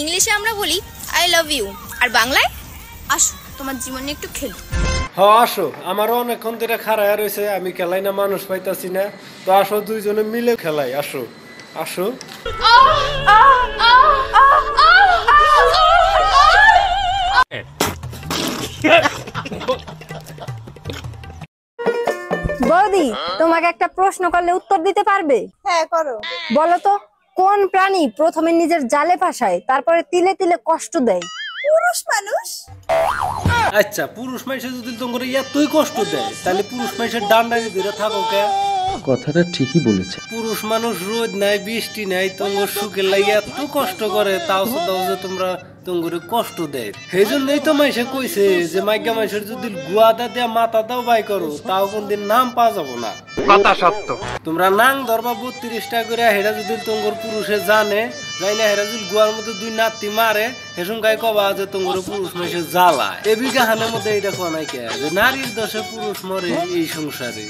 ইংলিশে আমরা বলি আই লাভ ইউ, আর বাংলায় আসো তোমার জীবনে একটু খেলি। হ্যাঁ আসো, আমারও অনেকক্ষণ ধরে খাড়ায় রয়েছে, আমি খেলাই না, মানুষ পাইতাছি না, তো আসো দুইজনে মিলে খেলাই। আসো আসো। বৌদি, তোমাকে একটা প্রশ্ন করলে উত্তর দিতে পারবে? হ্যাঁ করো। বলো তো, কোন প্রাণী প্রথমে নিজের জালে ফাঁসায় তারপরে তিলে তিলে কষ্ট দেয়? পুরুষ মানুষ। আচ্ছা, পুরুষ মানুষের যদি তোমার এতই কষ্ট দেয় তাহলে পুরুষ মানুষের ডান্ডাকে ধরে থাকো কে? কথাটা ঠিকই বলেছে। পুরুষ মানুষ রোদ নাই বৃষ্টি নাই তোমার সুখের লাগে এত কষ্ট করে, তাও যে তোমরা তোমার কষ্ট দেয়। সেই জন্যই তো মাইসে কইছে যে মাইকা মাইসের যদি গুয়াদা দেয়া মাথা দাও বাই করো তাও কোনদিন নাম পাওয়া যাবো না। কথা সত্য। তোমরা নাং ধরবা 32টা করে, হেরা যদি তোমার পুরুষে জানে যাই না, হেরা যদি গুয়ার মধ্যে 2 নাতি মারে হেসুম গায়ে কবা যে তোমার পুরুষ মাইসে জ্বালায়। এ বিঘাহানের মধ্যে এইটা কোয়া নাই কে যে নারীর দোষে পুরুষ মরে এই সংসারে।